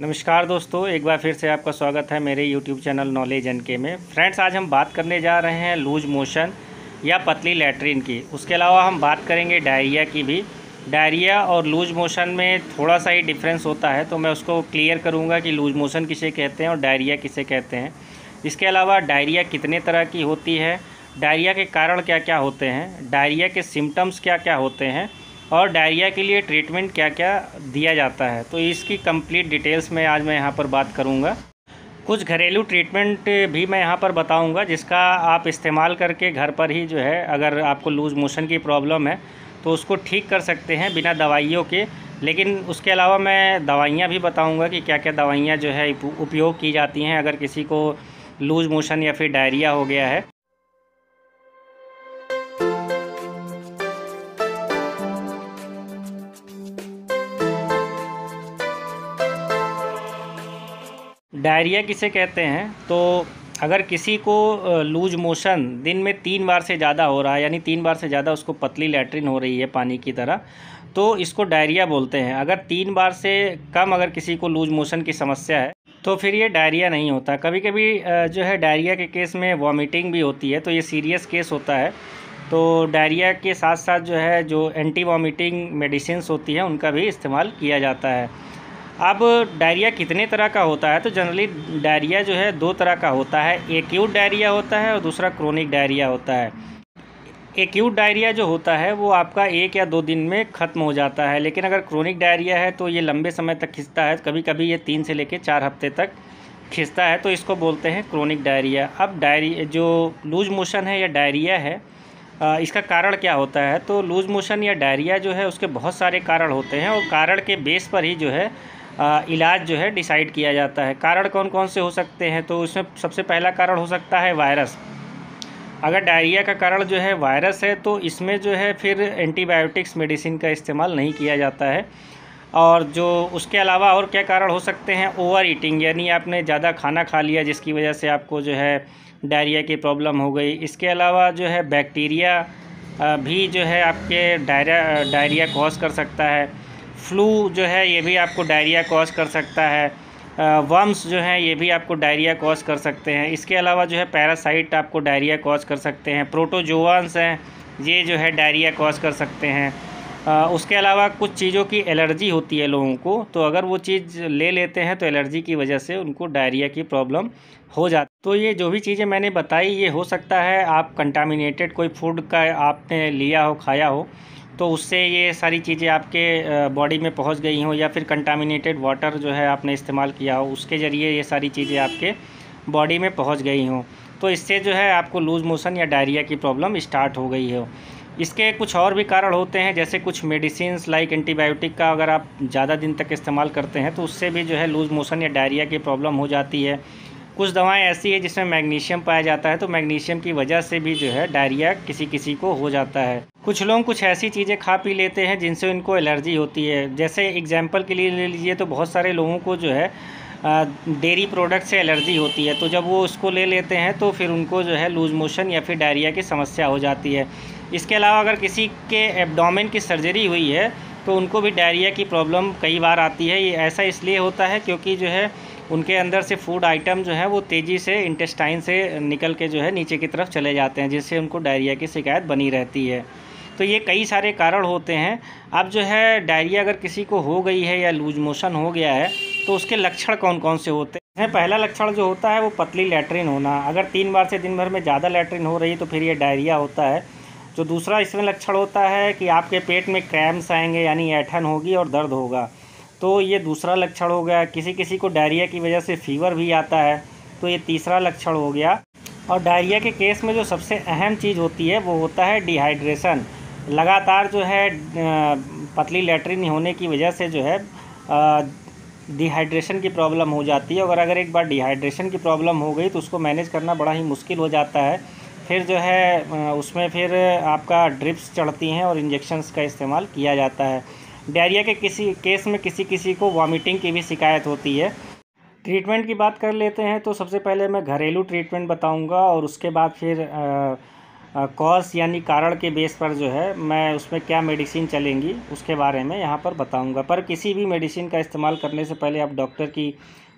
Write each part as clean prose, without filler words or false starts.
नमस्कार दोस्तों, एक बार फिर से आपका स्वागत है मेरे YouTube चैनल नॉलेज एनके में। फ्रेंड्स, आज हम बात करने जा रहे हैं लूज मोशन या पतली लैट्रिन की। उसके अलावा हम बात करेंगे डायरिया की भी। डायरिया और लूज मोशन में थोड़ा सा ही डिफरेंस होता है, तो मैं उसको क्लियर करूँगा कि लूज मोशन किसे कहते हैं और डायरिया किसे कहते हैं। इसके अलावा डायरिया कितने तरह की होती है, डायरिया के कारण क्या क्या होते हैं, डायरिया के सिम्टम्स क्या क्या होते हैं और डायरिया के लिए ट्रीटमेंट क्या क्या दिया जाता है, तो इसकी कंप्लीट डिटेल्स में आज मैं यहाँ पर बात करूँगा। कुछ घरेलू ट्रीटमेंट भी मैं यहाँ पर बताऊँगा जिसका आप इस्तेमाल करके घर पर ही जो है, अगर आपको लूज़ मोशन की प्रॉब्लम है तो उसको ठीक कर सकते हैं बिना दवाइयों के। लेकिन उसके अलावा मैं दवाइयाँ भी बताऊँगा कि क्या क्या दवाइयाँ जो है उपयोग की जाती हैं अगर किसी को लूज़ मोशन या फिर डायरिया हो गया है। डायरिया किसे कहते हैं, तो अगर किसी को लूज मोशन दिन में 3 बार से ज़्यादा हो रहा है, यानी 3 बार से ज़्यादा उसको पतली लैट्रिन हो रही है पानी की तरह, तो इसको डायरिया बोलते हैं। अगर 3 बार से कम अगर किसी को लूज मोशन की समस्या है तो फिर ये डायरिया नहीं होता। कभी कभी जो है डायरिया के केस में वॉमिटिंग भी होती है, तो ये सीरियस केस होता है। तो डायरिया के साथ साथ जो है जो एंटी वॉमिटिंग मेडिसिन्स होती हैं उनका भी इस्तेमाल किया जाता है। अब डायरिया कितने तरह का होता है, तो जनरली डायरिया जो है 2 तरह का होता है। एक्यूट डायरिया होता है और दूसरा क्रोनिक डायरिया होता है। एक्यूट डायरिया जो होता है वो आपका 1 या 2 दिन में ख़त्म हो जाता है, लेकिन अगर क्रोनिक डायरिया है तो ये लंबे समय तक खिंचता है। कभी कभी ये 3 से लेकर 4 हफ्ते तक खिंचता है, तो इसको बोलते हैं क्रोनिक डायरिया। अब डायरिया जो लूज मोशन है या डायरिया है, इसका कारण क्या होता है, तो लूज मोशन या डायरिया जो है उसके बहुत सारे कारण होते हैं और कारण के बेस पर ही जो है इलाज जो है डिसाइड किया जाता है। कारण कौन कौन से हो सकते हैं, तो इसमें सबसे पहला कारण हो सकता है वायरस। अगर डायरिया का कारण जो है वायरस है तो इसमें जो है फिर एंटीबायोटिक्स मेडिसिन का इस्तेमाल नहीं किया जाता है। और जो उसके अलावा और क्या कारण हो सकते हैं, ओवर ईटिंग, यानी आपने ज़्यादा खाना खा लिया जिसकी वजह से आपको जो है डायरिया की प्रॉब्लम हो गई। इसके अलावा जो है बैक्टीरिया भी जो है आपके डायरिया कॉज कर सकता है। फ्लू जो है ये भी आपको डायरिया कॉज कर सकता है। वर्म्स जो हैं ये भी आपको डायरिया कॉज कर सकते हैं। इसके अलावा जो है पैरासाइट आपको डायरिया कॉज कर सकते हैं। प्रोटोजोआन्स हैं, ये जो है डायरिया कॉज कर सकते हैं। उसके अलावा कुछ चीज़ों की एलर्जी होती है लोगों को, तो अगर वो चीज़ ले लेते हैं तो एलर्जी की वजह से उनको डायरिया की प्रॉब्लम हो जाती। तो ये जो भी चीज़ें मैंने बताई, ये हो सकता है आप कंटामिनेटेड कोई फूड का आपने लिया हो, खाया हो, तो उससे ये सारी चीज़ें आपके बॉडी में पहुंच गई हों, या फिर कंटामिनेटेड वाटर जो है आपने इस्तेमाल किया हो, उसके ज़रिए ये सारी चीज़ें आपके बॉडी में पहुंच गई हों, तो इससे जो है आपको लूज़ मोशन या डायरिया की प्रॉब्लम स्टार्ट हो गई हो। इसके कुछ और भी कारण होते हैं, जैसे कुछ मेडिसिन्स लाइक एंटीबायोटिक का अगर आप ज़्यादा दिन तक इस्तेमाल करते हैं तो उससे भी जो है लूज़ मोशन या डायरिया की प्रॉब्लम हो जाती है। कुछ दवाएं ऐसी है जिसमें मैग्नीशियम पाया जाता है, तो मैग्नीशियम की वजह से भी जो है डायरिया किसी किसी को हो जाता है। कुछ लोग कुछ ऐसी चीज़ें खा पी लेते हैं जिनसे उनको एलर्जी होती है। जैसे एग्जांपल के लिए ले लीजिए, तो बहुत सारे लोगों को जो है डेयरी प्रोडक्ट से एलर्जी होती है, तो जब वो उसको ले लेते हैं तो फिर उनको जो है लूज़ मोशन या फिर डायरिया की समस्या हो जाती है। इसके अलावा अगर किसी के एब्डोमेन की सर्जरी हुई है तो उनको भी डायरिया की प्रॉब्लम कई बार आती है। ये ऐसा इसलिए होता है क्योंकि जो है उनके अंदर से फूड आइटम जो है वो तेज़ी से इंटेस्टाइन से निकल के जो है नीचे की तरफ चले जाते हैं, जिससे उनको डायरिया की शिकायत बनी रहती है। तो ये कई सारे कारण होते हैं। अब जो है डायरिया अगर किसी को हो गई है या लूज मोशन हो गया है तो उसके लक्षण कौन कौन से होते हैं। पहला लक्षण जो होता है वो पतली लैट्रिन होना। अगर 3 बार से दिन भर में ज़्यादा लैट्रिन हो रही है तो फिर ये डायरिया होता है। जो दूसरा इसमें लक्षण होता है कि आपके पेट में क्रैम्प्स आएंगे, यानी ऐंठन होगी और दर्द होगा, तो ये दूसरा लक्षण हो गया। किसी किसी को डायरिया की वजह से फीवर भी आता है, तो ये तीसरा लक्षण हो गया। और डायरिया के केस में जो सबसे अहम चीज़ होती है वो होता है डिहाइड्रेशन। लगातार जो है पतली लैट्रिन होने की वजह से जो है डिहाइड्रेशन की प्रॉब्लम हो जाती है। और अगर एक बार डिहाइड्रेशन की प्रॉब्लम हो गई तो उसको मैनेज करना बड़ा ही मुश्किल हो जाता है। फिर जो है उसमें फिर आपका ड्रिप्स चढ़ती हैं और इंजेक्शन्स का इस्तेमाल किया जाता है। डायरिया के किसी केस में किसी किसी को वॉमिटिंग की भी शिकायत होती है। ट्रीटमेंट की बात कर लेते हैं, तो सबसे पहले मैं घरेलू ट्रीटमेंट बताऊंगा और उसके बाद फिर कॉज यानी कारण के बेस पर जो है मैं उसमें क्या मेडिसिन चलेंगी उसके बारे में यहाँ पर बताऊँगा। पर किसी भी मेडिसिन का इस्तेमाल करने से पहले आप डॉक्टर की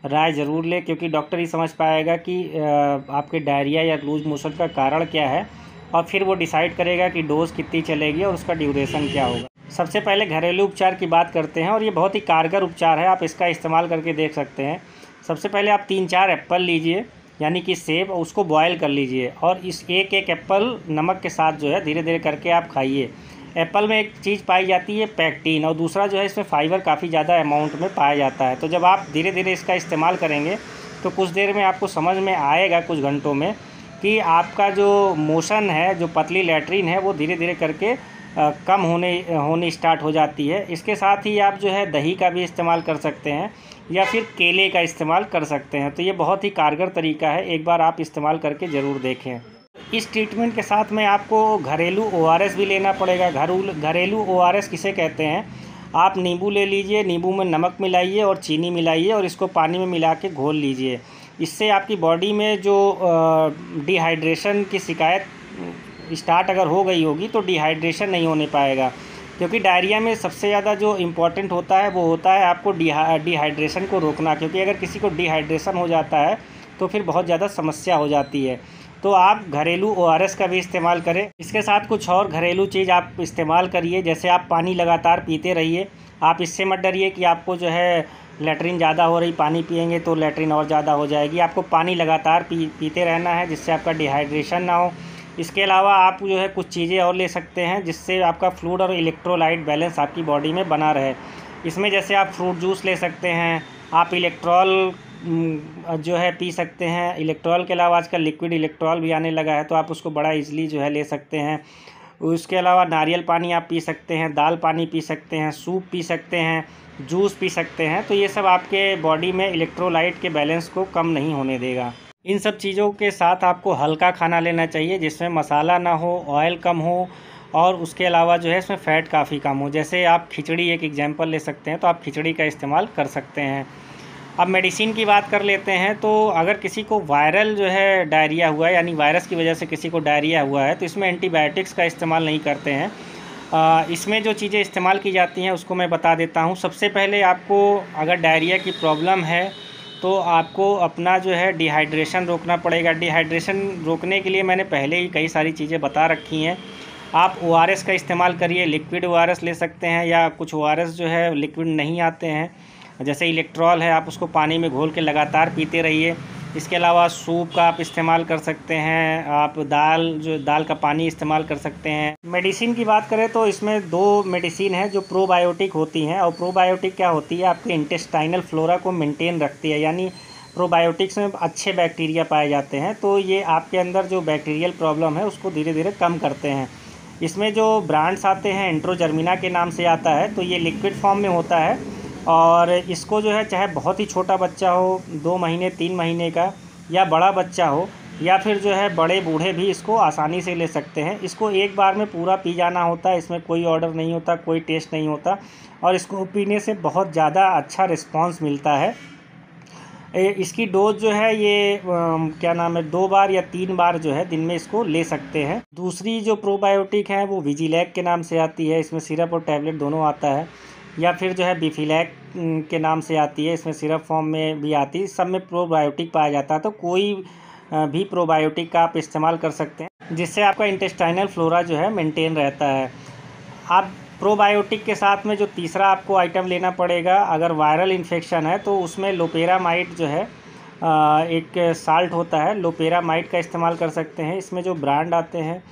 राय ज़रूर लें, क्योंकि डॉक्टर ही समझ पाएगा कि आपके डायरिया या लूज मोशन का कारण क्या है, और फिर वो डिसाइड करेगा कि डोज़ कितनी चलेगी और उसका ड्यूरेशन क्या होगा। सबसे पहले घरेलू उपचार की बात करते हैं, और ये बहुत ही कारगर उपचार है, आप इसका इस्तेमाल करके देख सकते हैं। सबसे पहले आप 3-4 एप्पल लीजिए, यानी कि सेब, उसको बॉयल कर लीजिए, और इस एक एप्पल नमक के साथ जो है धीरे धीरे करके आप खाइए। एप्पल में एक चीज़ पाई जाती है पैक्टीन, और दूसरा जो है इसमें फ़ाइबर काफ़ी ज़्यादा अमाउंट में पाया जाता है। तो जब आप धीरे धीरे इसका इस्तेमाल करेंगे तो कुछ देर में आपको समझ में आएगा, कुछ घंटों में, कि आपका जो मोशन है, जो पतली लैट्रिन है, वो धीरे धीरे करके कम होने स्टार्ट हो जाती है। इसके साथ ही आप जो है दही का भी इस्तेमाल कर सकते हैं, या फिर केले का इस्तेमाल कर सकते हैं। तो ये बहुत ही कारगर तरीका है, एक बार आप इस्तेमाल करके ज़रूर देखें। इस ट्रीटमेंट के साथ में आपको घरेलू ORS भी लेना पड़ेगा। घरेलू ORS किसे कहते हैं? आप नींबू ले लीजिए, नींबू में नमक मिलाइए और चीनी मिलाइए, और इसको पानी में मिला के घोल लीजिए। इससे आपकी बॉडी में जो डिहाइड्रेशन की शिकायत स्टार्ट अगर हो गई होगी तो डिहाइड्रेशन नहीं होने पाएगा, क्योंकि डायरिया में सबसे ज़्यादा जो इम्पोर्टेंट होता है वो होता है आपको डिहाइड्रेशन को रोकना, क्योंकि अगर किसी को डिहाइड्रेशन हो जाता है तो फिर बहुत ज़्यादा समस्या हो जाती है। तो आप घरेलू ORS का भी इस्तेमाल करें। इसके साथ कुछ और घरेलू चीज़ आप इस्तेमाल करिए, जैसे आप पानी लगातार पीते रहिए। आप इससे मत डरिए कि आपको जो है लैट्रिन ज़्यादा हो रही, पानी पिएंगे तो लैट्रिन और ज़्यादा हो जाएगी। आपको पानी लगातार पीते रहना है, जिससे आपका डिहाइड्रेशन ना हो। इसके अलावा आप जो है कुछ चीज़ें और ले सकते हैं, जिससे आपका फ्लूइड और इलेक्ट्रोलाइट बैलेंस आपकी बॉडी में बना रहे। इसमें जैसे आप फ्रूट जूस ले सकते हैं, आप इलेक्ट्रॉल जो है पी सकते हैं। इलेक्ट्रॉल के अलावा आजकल लिक्विड इलेक्ट्रॉल भी आने लगा है, तो आप उसको बड़ा ईज़िली जो है ले सकते हैं। उसके अलावा नारियल पानी आप पी सकते हैं, दाल पानी पी सकते हैं, सूप पी सकते हैं, जूस पी सकते हैं। तो ये सब आपके बॉडी में इलेक्ट्रोलाइट के बैलेंस को कम नहीं होने देगा। इन सब चीज़ों के साथ आपको हल्का खाना लेना चाहिए, जिसमें मसाला ना हो, ऑयल कम हो, और उसके अलावा जो है इसमें फ़ैट काफ़ी कम हो। जैसे आप खिचड़ी एक एग्जांपल ले सकते हैं, तो आप खिचड़ी का इस्तेमाल कर सकते हैं। अब मेडिसिन की बात कर लेते हैं। तो अगर किसी को वायरल जो है डायरिया हुआ है, यानी वायरस की वजह से किसी को डायरिया हुआ है, तो इसमें एंटीबायोटिक्स का इस्तेमाल नहीं करते हैं। इसमें जो चीज़ें इस्तेमाल की जाती हैं उसको मैं बता देता हूँ। सबसे पहले आपको अगर डायरिया की प्रॉब्लम है तो आपको अपना जो है डिहाइड्रेशन रोकना पड़ेगा। डिहाइड्रेशन रोकने के लिए मैंने पहले ही कई सारी चीज़ें बता रखी हैं। आप ORS का इस्तेमाल करिए, लिक्विड ORS ले सकते हैं, या कुछ ORS जो है लिक्विड नहीं आते हैं, जैसे इलेक्ट्रॉल है, आप उसको पानी में घोल के लगातार पीते रहिए। इसके अलावा सूप का आप इस्तेमाल कर सकते हैं, आप दाल का पानी इस्तेमाल कर सकते हैं। मेडिसिन की बात करें तो इसमें 2 मेडिसिन है जो प्रोबायोटिक होती हैं। और प्रोबायोटिक क्या होती है? आपके इंटेस्टाइनल फ्लोरा को मेंटेन रखती है, यानी प्रोबायोटिक्स में अच्छे बैक्टीरिया पाए जाते हैं, तो ये आपके अंदर जो बैक्टीरियल प्रॉब्लम है उसको धीरे धीरे कम करते हैं। इसमें जो ब्रांड्स आते हैं, एंट्रोजर्मिना के नाम से आता है, तो ये लिक्विड फॉर्म में होता है, और इसको जो है चाहे बहुत ही छोटा बच्चा हो, 2 महीने 3 महीने का, या बड़ा बच्चा हो, या फिर जो है बड़े बूढ़े भी इसको आसानी से ले सकते हैं। इसको एक बार में पूरा पी जाना होता है, इसमें कोई ऑर्डर नहीं होता, कोई टेस्ट नहीं होता, और इसको पीने से बहुत ज़्यादा अच्छा रिस्पांस मिलता है। इसकी डोज जो है ये क्या नाम है, 2 बार या 3 बार जो है दिन में इसको ले सकते हैं। दूसरी जो प्रोबायोटिक है वो विजिलैक के नाम से आती है, इसमें सिरप और टैबलेट दोनों आता है, या फिर जो है बिफिलैक के नाम से आती है, इसमें सिरप फॉर्म में भी आती है। सब में प्रोबायोटिक पाया जाता है, तो कोई भी प्रोबायोटिक का आप इस्तेमाल कर सकते हैं, जिससे आपका इंटेस्टाइनल फ्लोरा जो है मेंटेन रहता है। आप प्रोबायोटिक के साथ में जो तीसरा आपको आइटम लेना पड़ेगा, अगर वायरल इन्फेक्शन है तो उसमें लोपेरामाइड जो है एक साल्ट होता है, लोपेरामाइड का इस्तेमाल कर सकते हैं। इसमें जो ब्रांड आते हैं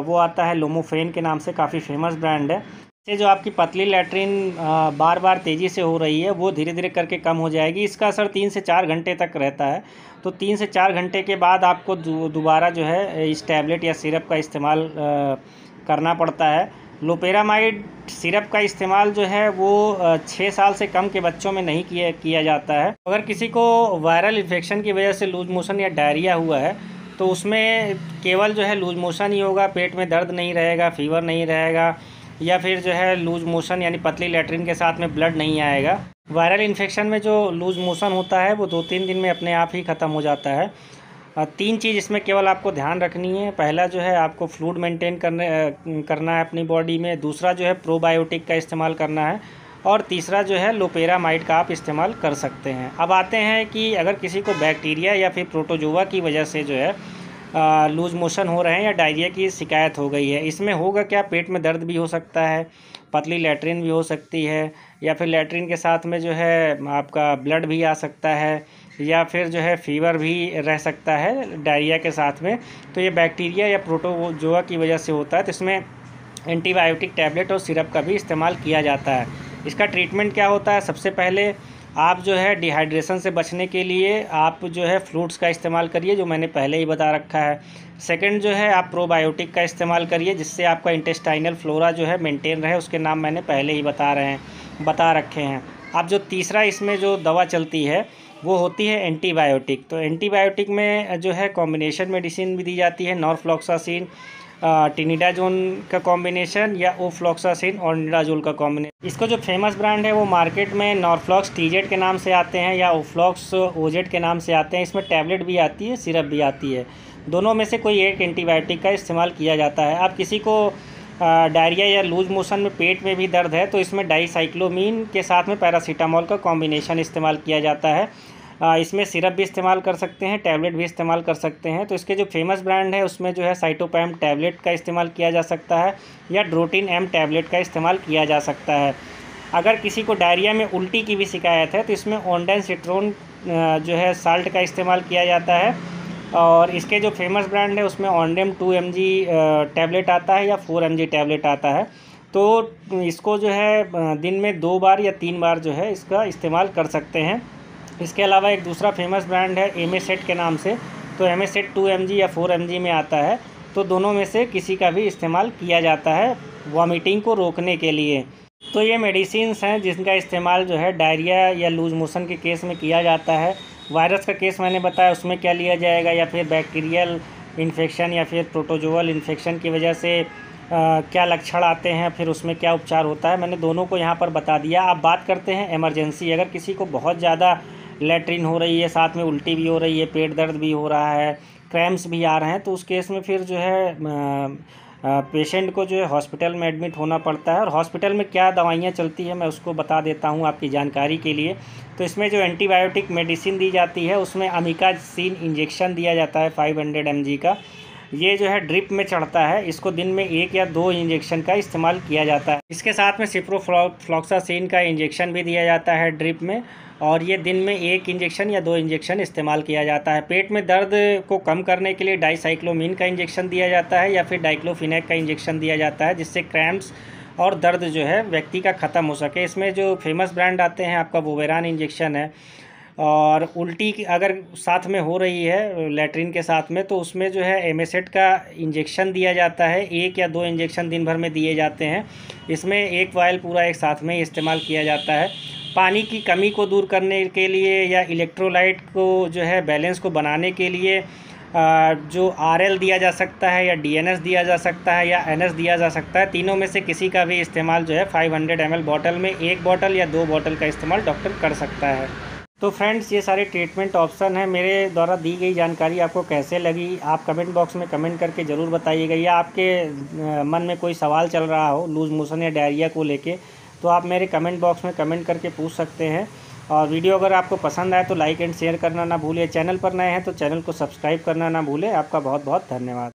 वो आता है लोमोफेन के नाम से, काफ़ी फेमस ब्रांड है। इससे जो आपकी पतली लैट्रिन बार बार तेज़ी से हो रही है वो धीरे धीरे करके कम हो जाएगी। इसका असर 3 से 4 घंटे तक रहता है, तो 3 से 4 घंटे के बाद आपको दोबारा जो है इस टैबलेट या सिरप का इस्तेमाल करना पड़ता है। लोपेरामाइड सिरप का इस्तेमाल जो है वो 6 साल से कम के बच्चों में नहीं किया जाता है। अगर किसी को वायरल इन्फेक्शन की वजह से लूज मोशन या डायरिया हुआ है तो उसमें केवल जो है लूज मोशन ही होगा, पेट में दर्द नहीं रहेगा, फीवर नहीं रहेगा, या फिर जो है लूज मोशन यानी पतली लैट्रिन के साथ में ब्लड नहीं आएगा। वायरल इन्फेक्शन में जो लूज मोशन होता है वो 2-3 दिन में अपने आप ही ख़त्म हो जाता है। तीन चीज़ इसमें केवल आपको ध्यान रखनी है। पहला जो है आपको फ्लूइड मेंटेन करना है अपनी बॉडी में। दूसरा जो है प्रोबायोटिक का इस्तेमाल करना है। और तीसरा जो है लोपेरामाइड का आप इस्तेमाल कर सकते हैं। अब आते हैं कि अगर किसी को बैक्टीरिया या फिर प्रोटोजोआ की वजह से जो है लूज मोशन हो रहे हैं या डायरिया की शिकायत हो गई है, इसमें होगा क्या, पेट में दर्द भी हो सकता है, पतली लैट्रिन भी हो सकती है, या फिर लैट्रिन के साथ में जो है आपका ब्लड भी आ सकता है, या फिर जो है फीवर भी रह सकता है डायरिया के साथ में। तो ये बैक्टीरिया या प्रोटोजोआ की वजह से होता है। तो इसमें एंटीबायोटिक टैबलेट और सिरप का भी इस्तेमाल किया जाता है। इसका ट्रीटमेंट क्या होता है, सबसे पहले आप जो है डिहाइड्रेशन से बचने के लिए आप जो है फ्रूट्स का इस्तेमाल करिए, जो मैंने पहले ही बता रखा है। सेकंड जो है आप प्रोबायोटिक का इस्तेमाल करिए, जिससे आपका इंटेस्टाइनल फ्लोरा जो है मेंटेन रहे, उसके नाम मैंने पहले ही बता रखे हैं। अब जो तीसरा इसमें जो दवा चलती है वो होती है एंटीबायोटिक। तो एंटीबायोटिक में जो है कॉम्बिनेशन मेडिसिन भी दी जाती है, नॉरफ्लॉक्सासिन टिनिडाजोल का कॉम्बिनेशन या ओफ्लॉक्सासिन और निडाजोल का कॉम्बिनेशन। इसको जो फेमस ब्रांड है वो मार्केट में नॉरफ्लॉक्स टीजेड के नाम से आते हैं या ओफ्लॉक्स ओजेड के नाम से आते हैं। इसमें टैबलेट भी आती है, सिरप भी आती है। दोनों में से कोई एक एंटीबायोटिक का इस्तेमाल किया जाता है। अब किसी को डायरिया या लूज मोशन में पेट में भी दर्द है तो इसमें डाइसाइक्लोमीन के साथ में पैरासीटामोल का कॉम्बिनेशन इस्तेमाल किया जाता है। इसमें सिरप भी इस्तेमाल कर सकते हैं, टैबलेट भी इस्तेमाल कर सकते हैं। तो इसके जो फेमस ब्रांड है उसमें जो है साइटोपैम टैबलेट का इस्तेमाल किया जा सकता है या ड्रोटिन एम टैबलेट का इस्तेमाल किया जा सकता है। अगर किसी को डायरिया में उल्टी की भी शिकायत है तो इसमें ओंडेनसिट्रोन जो है साल्ट का इस्तेमाल किया जाता है। और इसके जो फेमस ब्रांड है उसमें ओंडेम 2 mg टैबलेट आता है या 4 mg टैबलेट आता है। तो इसको जो है दिन में 2 बार या 3 बार जो है इसका इस्तेमाल कर सकते हैं। इसके अलावा एक दूसरा फेमस ब्रांड है एमेसेट के नाम से। तो एमेसेट 2 mg या 4 mg में आता है। तो दोनों में से किसी का भी इस्तेमाल किया जाता है वॉमिटिंग को रोकने के लिए। तो ये मेडिसिन्स हैं जिनका इस्तेमाल जो है डायरिया या लूज मोशन के केस में किया जाता है। वायरस का केस मैंने बताया, उसमें क्या लिया जाएगा, या फिर बैक्टीरियल इन्फेक्शन या फिर प्रोटोजोअल इन्फेक्शन की वजह से क्या लक्षण आते हैं, फिर उसमें क्या उपचार होता है, मैंने दोनों को यहाँ पर बता दिया। अब बात करते हैं इमरजेंसी। अगर किसी को बहुत ज़्यादा लैट्रिन हो रही है, साथ में उल्टी भी हो रही है, पेट दर्द भी हो रहा है, क्रैम्प्स भी आ रहे हैं, तो उस केस में फिर जो है पेशेंट को जो है हॉस्पिटल में एडमिट होना पड़ता है। और हॉस्पिटल में क्या दवाइयाँ चलती है मैं उसको बता देता हूँ आपकी जानकारी के लिए। तो इसमें जो एंटीबायोटिक मेडिसिन दी जाती है उसमें अमीकासिन इंजेक्शन दिया जाता है 500 mg का। ये जो है ड्रिप में चढ़ता है, इसको दिन में 1 या 2 इंजेक्शन का इस्तेमाल किया जाता है। इसके साथ में सिप्रोफ्लॉक्सासिन का इंजेक्शन भी दिया जाता है ड्रिप में, और ये दिन में 1 इंजेक्शन या 2 इंजेक्शन इस्तेमाल किया जाता है। पेट में दर्द को कम करने के लिए डाइसाइक्लोमीन का इंजेक्शन दिया जाता है या फिर डाइक्लोफिनेक का इंजेक्शन दिया जाता है, जिससे क्रैम्प्स और दर्द जो है व्यक्ति का ख़त्म हो सके। इसमें जो फेमस ब्रांड आते हैं आपका वोवेरान इंजेक्शन है। और उल्टी अगर साथ में हो रही है लैट्रिन के साथ में तो उसमें जो है एमेसेट का इंजेक्शन दिया जाता है। 1 या 2 इंजेक्शन दिन भर में दिए जाते हैं। इसमें 1 वायल पूरा एक साथ में इस्तेमाल किया जाता है। पानी की कमी को दूर करने के लिए या इलेक्ट्रोलाइट को जो है बैलेंस को बनाने के लिए जो RL दिया जा सकता है या DNS दिया जा सकता है या NS दिया जा सकता है। तीनों में से किसी का भी इस्तेमाल जो है 500 ml बॉटल में 1 बॉटल या 2 बॉटल का इस्तेमाल डॉक्टर कर सकता है। तो फ्रेंड्स, ये सारे ट्रीटमेंट ऑप्शन हैं। मेरे द्वारा दी गई जानकारी आपको कैसे लगी आप कमेंट बॉक्स में कमेंट करके ज़रूर बताइएगा। या आपके मन में कोई सवाल चल रहा हो लूज मोशन या डायरिया को लेके, तो आप मेरे कमेंट बॉक्स में कमेंट करके पूछ सकते हैं। और वीडियो अगर आपको पसंद आए तो लाइक एंड शेयर करना ना भूलिए। चैनल पर नए हैं तो चैनल को सब्सक्राइब करना ना भूलें। आपका बहुत बहुत धन्यवाद।